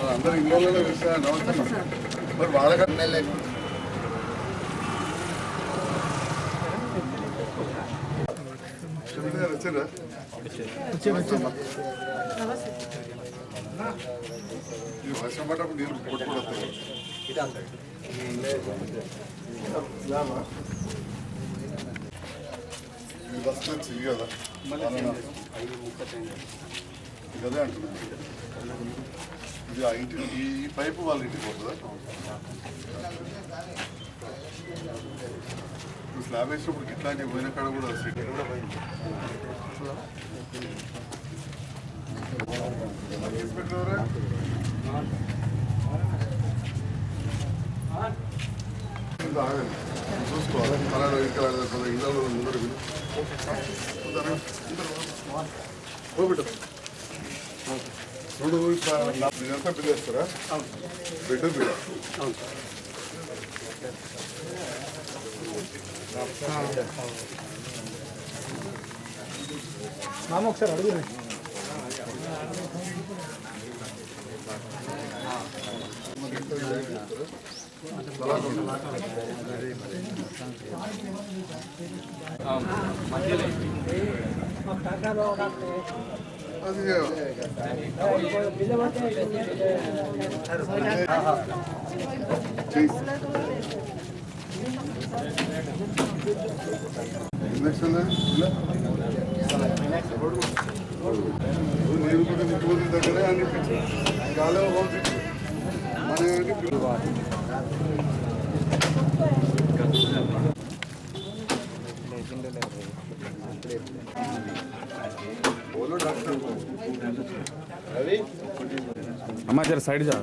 అందరు ఇంట్లో విషయాలు మరి వాళ్ళకన్నా వచ్చారా వర్షం పడ్డప్పుడు నీళ్ళు కొట్టుకుంటారు బస్ వచ్చింది కదా అదే అంటున్నాను ఇది ఆ ఇంటి ఈ పైపు వాళ్ళ ఇంటికి పోతుందా స్లాబ్ వేసినప్పుడు ఇట్లాంటివి పోయిన కాడ కూడా ఇన్స్పెక్టర్ చూసుకోవాలి అలాగే ఇక్కడ ఇళ్ళలో ముందర చూడు ఇదంతా బిల్ వేస్తారా బెటర్ బిల్ మామ ఒకసారి అడుగు నీరు కూడా ముఖ్యమంత్రి దగ్గరే అనిపించింది గాలి अम्मा जरा साइड जा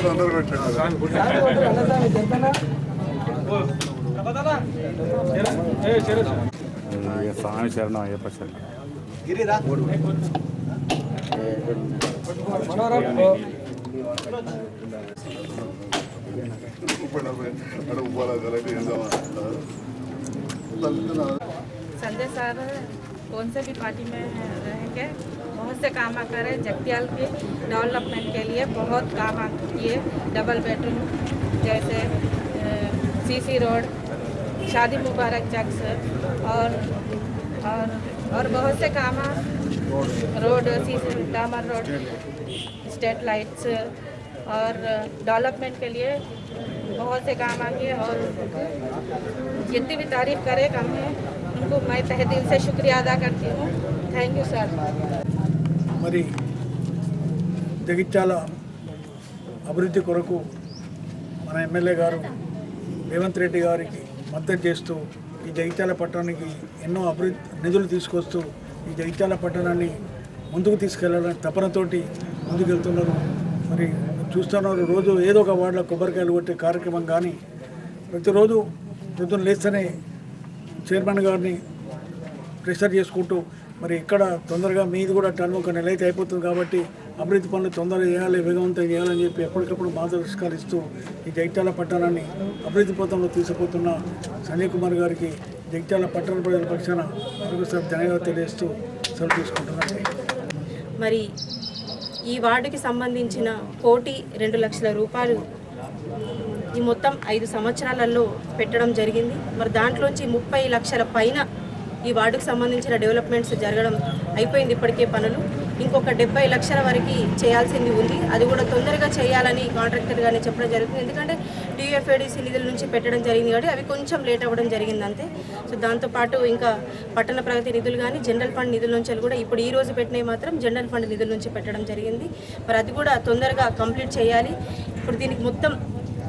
అందరు స్వామి శరణం అయ్యప్ప శరణం संजय सर कौन से भी पार्टी में रहेंगे बहुत से काम करे जगतियाल के डेवलपमेंट के लिए बहुत काम किए डबल बेडरूम जैसे सीसी रोड शादी मुबारक चक्स और बहुत से काम रोड सीसी डामर रोड स्ट्रीट लाइट्स और डेवलपमेंट के लिए बहुत से काम किए और जितनी भी तारीफ करे कम है उनको मैं तहे दिल से शुक्रिया अदा करती हूँ थैंक यू सर మరి జగిత్యాల అభివృద్ధి కొరకు మన ఎమ్మెల్యే గారు రేవంత్ రెడ్డి గారికి మద్దతు చేస్తూ ఈ జగిత్యాల పట్టణానికి ఎన్నో అభివృద్ధి నిధులు తీసుకొస్తూ ఈ జగిత్యాల పట్టణాన్ని ముందుకు తీసుకెళ్లాలని తపనతోటి ముందుకెళ్తున్నారు. మరి చూస్తున్నారు రోజు ఏదో ఒక వార్డులో కొబ్బరికాయలు కొట్టే కార్యక్రమం కానీ ప్రతిరోజు పొద్దున్న లేస్తేనే చైర్మన్ గారిని ప్రెషర్ చేసుకుంటూ మరి ఇక్కడ తొందరగా మీది కూడా టర్మ్ ఒక నెల అయితే అయిపోతుంది కాబట్టి అభివృద్ధి పనులు తొందరగా చేయాలి వేగవంతం చేయాలని చెప్పి ఎప్పటికప్పుడు మార్గదర్శకాలు ఈ జగిత్యాల పట్టణాన్ని అభివృద్ధి పథంలో తీసుకుపోతున్న సంజయ్ కుమార్ గారికి జగిత్యాల పట్టణ ప్రజల పక్షాన మరొకసారి ధన్యవాదాలు తెలియజేస్తూ సెలవు తీసుకుంటున్నాను. మరి ఈ వార్డుకి సంబంధించిన 1,02,00,000 రూపాయలు ఈ మొత్తం 5 సంవత్సరాలలో పెట్టడం జరిగింది. మరి దాంట్లోంచి 30 లక్షల పైన ఈ వార్డుకు సంబంధించిన డెవలప్మెంట్స్ జరగడం అయిపోయింది ఇప్పటికే పనులు. ఇంకొక 70 లక్షల వరకు చేయాల్సింది ఉంది. అది కూడా తొందరగా చేయాలని కాంట్రాక్టర్ గారిని చెప్పడం జరుగుతుంది. ఎందుకంటే టీఎఫ్ఏడిసి నిధుల నుంచి పెట్టడం జరిగింది కాబట్టి అవి కొంచెం లేట్ అవ్వడం జరిగింది అంతే. సో దాంతోపాటు ఇంకా పట్టణ ప్రగతి నిధులు కానీ జనరల్ ఫండ్ నిధుల నుంచి కూడా ఇప్పుడు ఈ రోజు పెట్టినవి మాత్రం జనరల్ ఫండ్ నిధుల నుంచి పెట్టడం జరిగింది. మరి అది కూడా తొందరగా కంప్లీట్ చేయాలి. ఇప్పుడు దీనికి మొత్తం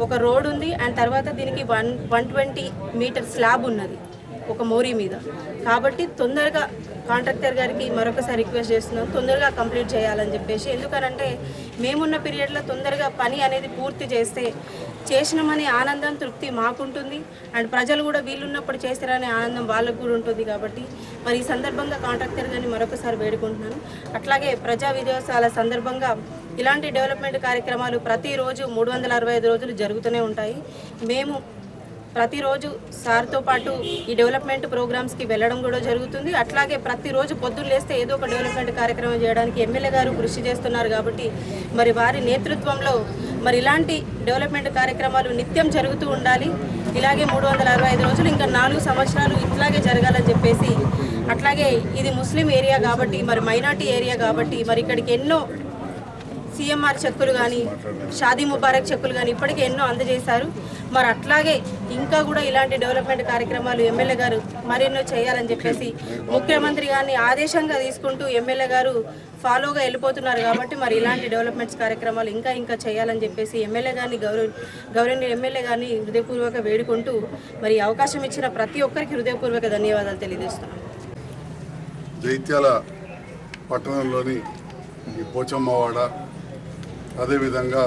ఒక రోడ్ ఉంది అండ్ తర్వాత దీనికి 120 మీటర్ స్లాబ్ ఉన్నది ఒక మోరీ మీద. కాబట్టి తొందరగా కాంట్రాక్టర్ గారికి మరొకసారి రిక్వెస్ట్ చేస్తున్నాం, తొందరగా కంప్లీట్ చేయాలని చెప్పేసి. ఎందుకనంటే మేమున్న పీరియడ్లో తొందరగా పని అనేది పూర్తి చేస్తే చేసినామనే ఆనందం తృప్తి మాకుంటుంది అండ్ ప్రజలు కూడా వీళ్ళున్నప్పుడు చేస్తారనే ఆనందం వాళ్ళకు కూడా ఉంటుంది. కాబట్టి మరి ఈ సందర్భంగా కాంట్రాక్టర్ గారిని మరొకసారి వేడుకుంటున్నాను. అట్లాగే ప్రజా విజయోత్సవాల సందర్భంగా ఇలాంటి డెవలప్మెంట్ కార్యక్రమాలు ప్రతిరోజు 365 రోజులు జరుగుతూనే ఉంటాయి. మేము ప్రతిరోజు సార్తో పాటు ఈ డెవలప్మెంట్ ప్రోగ్రామ్స్కి వెళ్ళడం కూడా జరుగుతుంది. అట్లాగే ప్రతిరోజు పొద్దున్న లేస్తే ఏదో ఒక డెవలప్మెంట్ కార్యక్రమం చేయడానికి ఎమ్మెల్యే గారు కృషి చేస్తున్నారు. కాబట్టి మరి వారి నేతృత్వంలో మరి ఇలాంటి డెవలప్మెంట్ కార్యక్రమాలు నిత్యం జరుగుతూ ఉండాలి. ఇలాగే 365 రోజులు ఇంకా 4 సంవత్సరాలు ఇట్లాగే జరగాలని చెప్పేసి. అట్లాగే ఇది ముస్లిం ఏరియా కాబట్టి మరి మైనార్టీ ఏరియా కాబట్టి మరి ఇక్కడికి ఎన్నో సిఎంఆర్ చెక్కులు కానీ షాదీ ముబారక్ చెక్కులు కానీ ఇప్పటికే ఎన్నో అందజేశారు. మరి అట్లాగే ఇంకా కూడా ఇలాంటి డెవలప్మెంట్ కార్యక్రమాలు ఎమ్మెల్యే గారు మరెన్నో చేయాలని చెప్పేసి ముఖ్యమంత్రి గారిని ఆదేశంగా తీసుకుంటూ ఎమ్మెల్యే గారు ఫాలోగా వెళ్ళిపోతున్నారు. కాబట్టి మరి ఇలాంటి డెవలప్మెంట్స్ కార్యక్రమాలు ఇంకా చేయాలని చెప్పేసి ఎమ్మెల్యే గారిని గౌరవనీయ ఎమ్మెల్యే గారిని హృదయపూర్వక వేడుకుంటూ మరి అవకాశం ఇచ్చిన ప్రతి ఒక్కరికి హృదయపూర్వక ధన్యవాదాలు తెలియజేస్తున్నాను. జైత్యాల పట్టణంలోని ఈ పోచమ్మవాడ, అదేవిధంగా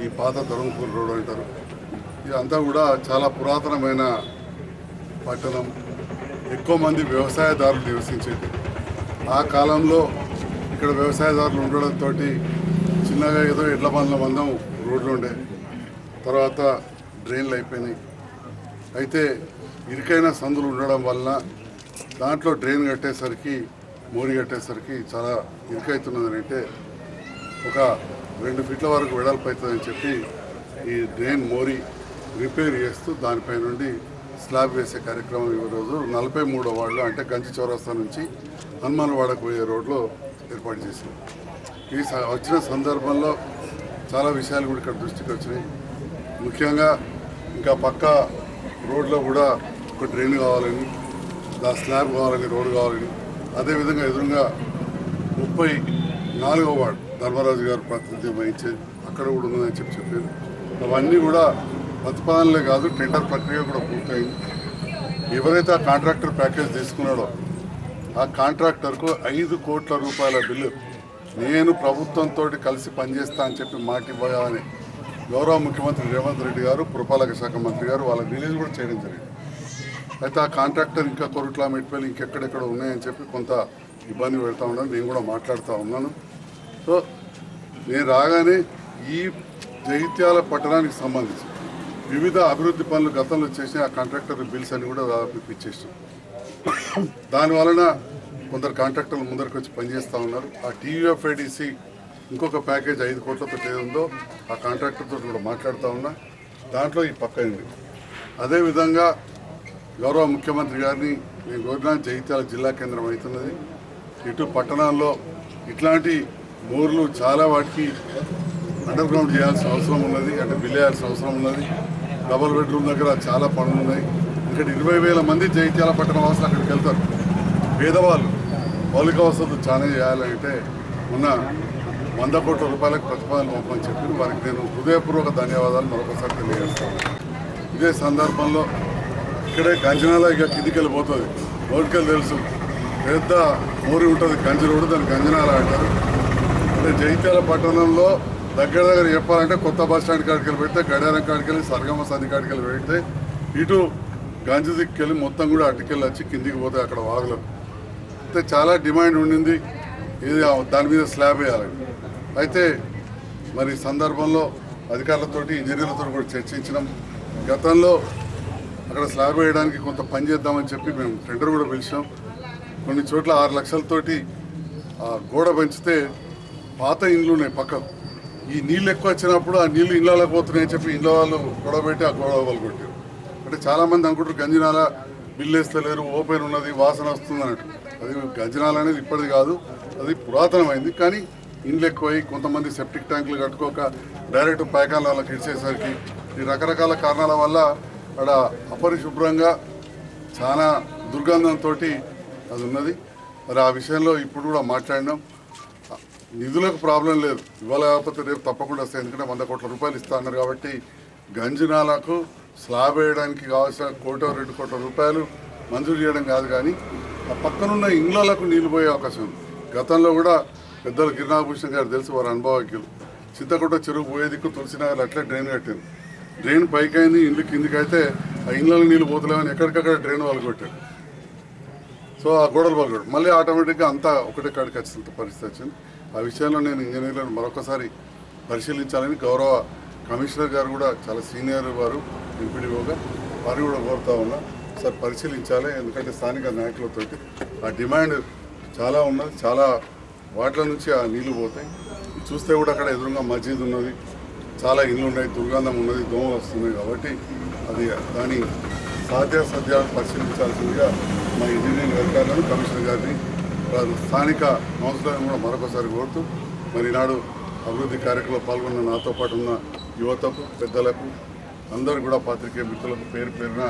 ఈ పాత ధర్మపూర్ రోడ్ అంటారు, ఇదంతా కూడా చాలా పురాతనమైన పట్టణం. ఎక్కువ మంది వ్యవసాయదారులు నివసించేది. ఆ కాలంలో ఇక్కడ వ్యవసాయదారులు ఉండడంతో చిన్నగా ఏదో ఎడ్ల బండ్ల మందం రోడ్లు ఉండే, తర్వాత డ్రైన్లు అయిపోయినాయి. అయితే ఇరుకైన సందులు ఉండడం వలన దాంట్లో డ్రైన్ కట్టేసరికి మోరీ కట్టేసరికి చాలా ఇరుకైతున్నదని, అంటే ఒక 2 ఫీట్ల వరకు వెడల్పు అవుతుందని చెప్పి ఈ డ్రైన్ మోరీ రిపేర్ చేస్తూ దానిపై నుండి స్లాబ్ వేసే కార్యక్రమం ఈరోజు 43వ వార్డులో, అంటే గంచి చౌరస్తా నుంచి హనుమాన్వాడకు పోయే రోడ్లో ఏర్పాటు చేశాం. ఈ వచ్చిన సందర్భంలో చాలా విషయాలు కూడా ఇక్కడ దృష్టికి వచ్చినాయి. ముఖ్యంగా ఇంకా పక్క రోడ్లో కూడా ఒక డ్రైన్ కావాలని, స్లాబ్ కావాలని, రోడ్డు కావాలని, అదేవిధంగా ఎదురుగా 34వ వార్డు ధర్మరాజు గారు ప్రాతినిధ్యం వహించేది అక్కడ కూడా ఉందని చెప్పారు. అవన్నీ కూడా ప్రతిపాదనలే కాదు, టెండర్ ప్రక్రియ కూడా పూర్తయింది. ఎవరైతే ఆ కాంట్రాక్టర్ ప్యాకేజ్ తీసుకున్నాడో ఆ కాంట్రాక్టర్కు 5 కోట్ల రూపాయల బిల్లు నేను ప్రభుత్వంతో కలిసి పనిచేస్తా అని చెప్పి మాట ఇవ్వాలని గౌరవ ముఖ్యమంత్రి రేవంత్ రెడ్డి గారు, పురపాలక శాఖ మంత్రి గారు వాళ్ళకి రిలీజ్ కూడా చేయడం జరిగింది. అయితే ఆ కాంట్రాక్టర్ ఇంకా కొరుట్లా మెట్పల్లి ఇంకెక్కడెక్కడ ఉన్నాయని చెప్పి కొంత ఇబ్బంది పెడతా ఉన్నాను. నేను కూడా మాట్లాడుతూ ఉన్నాను. సో నేను రాగానే ఈ జగిత్యాల పట్టణానికి సంబంధించి వివిధ అభివృద్ధి పనులు గతంలో చేసిన ఆ కాంట్రాక్టర్ బిల్స్ అని కూడా దాదాపు ఇప్పించేసాం. దానివలన కొందరు కాంట్రాక్టర్లు ముందరికి వచ్చి పనిచేస్తూ ఉన్నారు. ఆ టీయూఎఫ్ఐడిసి ఇంకొక ప్యాకేజ్ 5 కోట్లతో ఏదుందో ఆ కాంట్రాక్టర్తో కూడా మాట్లాడుతూ ఉన్నా. దాంట్లో ఈ పక్క ఉంది. అదేవిధంగా గౌరవ ముఖ్యమంత్రి గారిని నేను కోరిన జగిత్యాల జిల్లా కేంద్రం అవుతున్నది. ఇటు పట్టణాల్లో ఇట్లాంటి మోర్లు చాలా వాటికి అండర్ గ్రౌండ్ చేయాల్సిన అవసరం ఉన్నది, అంటే బిల్ వేయాల్సిన అవసరం ఉన్నది. డబుల్ బెడ్రూమ్ దగ్గర చాలా పనులు ఉన్నాయి. ఇక్కడ 20,000 మంది జగిత్యాల పట్టణ వాసులు అక్కడికి వెళ్తారు. పేదవాళ్ళు మౌలిక వసతులు చాలా చేయాలంటే ఉన్న 100 కోట్ల రూపాయలకు ప్రతిపాదన పంపని చెప్పి వారికి నేను హృదయపూర్వక ధన్యవాదాలు మరొకసారి తెలియజేస్తాను. ఇదే సందర్భంలో ఇక్కడే గంజనాల ఇక కిందికి వెళ్ళిపోతుంది. రోడ్కెళ్ళి తెలుసు, పెద్ద మోరి ఉంటుంది గంజి రోడ్డు, దాన్ని గంజనాల అంటారు. అంటే జగిత్యాల పట్టణంలో దగ్గర చెప్పాలంటే కొత్త బస్ స్టాండ్ కాడికి వెళ్ళి పెడితే, గడియారం కాడికి వెళ్ళి, సర్గమ్మ సంధి కాడికి వెళ్ళి పెడితే, ఇటు గంజి దిక్కెళ్ళి మొత్తం కూడా అటుకెళ్ళి వచ్చి కిందికి పోతాయి అక్కడ వాగులకు. అయితే చాలా డిమాండ్ ఉండింది ఇది దాని మీద స్లాబ్ వేయాలని. అయితే మరి సందర్భంలో అధికారులతోటి ఇంజనీర్లతో కూడా చర్చించినాం. గతంలో అక్కడ స్లాబ్ వేయడానికి కొంత పని చేద్దామని చెప్పి మేము టెండర్ కూడా పిలిచాం. కొన్ని చోట్ల 6 లక్షలతోటి గోడ పెంచితే పాత ఇండ్లు ఉన్నాయి పక్కకు, ఈ నీళ్ళు ఎక్కువ వచ్చినప్పుడు ఆ నీళ్ళు ఇళ్ళలోకి పోతున్నాయని చెప్పి ఇళ్ళ వాళ్ళు గొడవ పెట్టి ఆ గొడవ వాళ్ళు కొట్టారు. అంటే చాలామంది అనుకుంటారు గంజినాల బిల్లు వేస్తలేరు, ఓపెన్ ఉన్నది, వాసన వస్తుంది అన్నట్టు. అది గంజినాల అనేది ఇప్పటిది కాదు, అది పురాతనమైంది. కానీ ఇండ్లు ఎక్కువై కొంతమంది సెప్టిక్ ట్యాంకులు కట్టుకోక డైరెక్ట్ పైకాలకు ఇచ్చేసరికి ఈ రకరకాల కారణాల వల్ల అక్కడ అపరిశుభ్రంగా చాలా దుర్గంధంతో అది ఉన్నది. మరి ఆ విషయంలో ఇప్పుడు కూడా మాట్లాడినాం. నిధులకు ప్రాబ్లం లేదు, ఇవాళ కాకపోతే రేపు తప్పకుండా వస్తాయి. ఎందుకంటే 100 కోట్ల రూపాయలు ఇస్తా అన్నారు కాబట్టి గంజినాలకు స్లాబ్ వేయడానికి కావాల్సిన 1 కోటి 2 కోట్ల రూపాయలు మంజూరు చేయడం కాదు, కానీ ఆ పక్కనున్న ఇండ్లకు నీళ్లు పోయే అవకాశం ఉంది. గతంలో కూడా పెద్దలు గిరినాభూషణ్ గారు తెలుసు, వారి అనుభవజ్ఞులు. చింతకుంట చెరువు పోయే దిక్కు తులసినగర్ అట్లే డ్రైన్ కట్టారు. డ్రైన్ పైకి అయింది, ఇండ్లు కిందికి అయితే ఆ ఇండ్లలో నీళ్ళు పోతలేమని ఎక్కడికక్కడ డ్రైన్ వాళ్ళు కొట్టారు. సో ఆ గోడలు వాళ్ళు కొట్టారు, మళ్ళీ ఆటోమేటిక్గా అంతా ఒకటే కాడికి వచ్చినంత పరిస్థితి వచ్చింది. ఆ విషయంలో నేను ఇంజనీర్లను మరొకసారి పరిశీలించాలని గౌరవ కమిషనర్ గారు కూడా చాలా సీనియర్ వారు ఎంపీడీఓగా వారు కూడా కోరుతా ఉన్నా. సార్ పరిశీలించాలి, ఎందుకంటే స్థానిక నాయకులతో ఆ డిమాండ్ చాలా ఉన్నది. చాలా వాటిల నుంచి ఆ నీళ్లు పోతాయి. చూస్తే కూడా అక్కడ ఎదురుగా మస్జిద్ ఉన్నది, చాలా ఇళ్ళు ఉన్నాయి, దుర్గంధం ఉన్నది, దోమలు వస్తున్నాయి. కాబట్టి అది దాని సాధ్యాసాధ్యాలు పరిశీలించాల్సిందిగా మా ఇంజనీరింగ్ అధికారులను, కమిషనర్ గారిని, స్థానిక కౌన్సిలర్ని కూడా మరొకసారి కోరుతూ, మరి ఈనాడు అభివృద్ధి కార్యక్రమంలో పాల్గొన్న నాతో పాటు ఉన్న యువతకు, పెద్దలకు, అందరూ కూడా పాత్రికేయ మిత్రులకు పేరు పేరున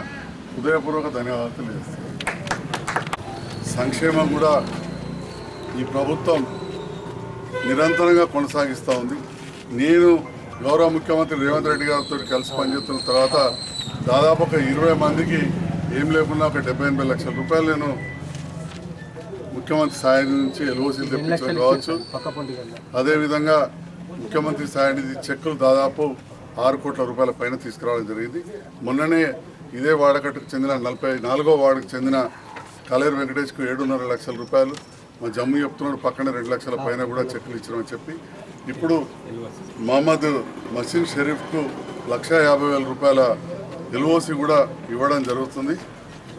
హృదయపూర్వక ధన్యవాదాలు తెలియజేస్తాను. సంక్షేమం కూడా ఈ ప్రభుత్వం నిరంతరంగా కొనసాగిస్తూ ఉంది. నేను గౌరవ ముఖ్యమంత్రి రేవంత్ రెడ్డి గారితో కలిసి పనిచేస్తున్న తర్వాత దాదాపు ఒక 20 మందికి ఏం లేకున్నా ఒక 70-80 లక్షల రూపాయలు నేను ముఖ్యమంత్రి స్థాయి నుంచి ఎల్ఓసీలు తెప్పించడం కావచ్చు. అదేవిధంగా ముఖ్యమంత్రి స్థాయి నుంచి చెక్కులు దాదాపు 6 కోట్ల రూపాయల పైన తీసుకురావడం జరిగింది. మొన్ననే ఇదే వాడకట్టుకు చెందిన 44వ వార్డుకు చెందిన కలేరు వెంకటేష్కు 7.5 లక్షల రూపాయలు, మా జమ్ము చెప్తున్నాడు పక్కనే 2 లక్షల పైన కూడా చెక్కులు ఇచ్చినామని చెప్పి, ఇప్పుడు మహమ్మద్ మసీన్ షరీఫ్కు 1,50,000 రూపాయల ఎల్ఓసి కూడా ఇవ్వడం జరుగుతుంది.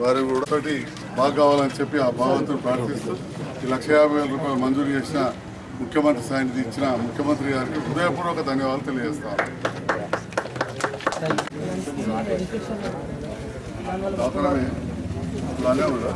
వారు కూడా తోటి బాగా కావాలని చెప్పి ఆ భగవంతుడు ప్రార్థిస్తూ ఈ 1,50,000 రూపాయలు మంజూరు చేసిన ముఖ్యమంత్రి స్థాయిని ఇచ్చిన ముఖ్యమంత్రి గారికి హృదయపూర్వక ధన్యవాదాలు తెలియజేస్తాను. అవసరమే అలానే ఉందా?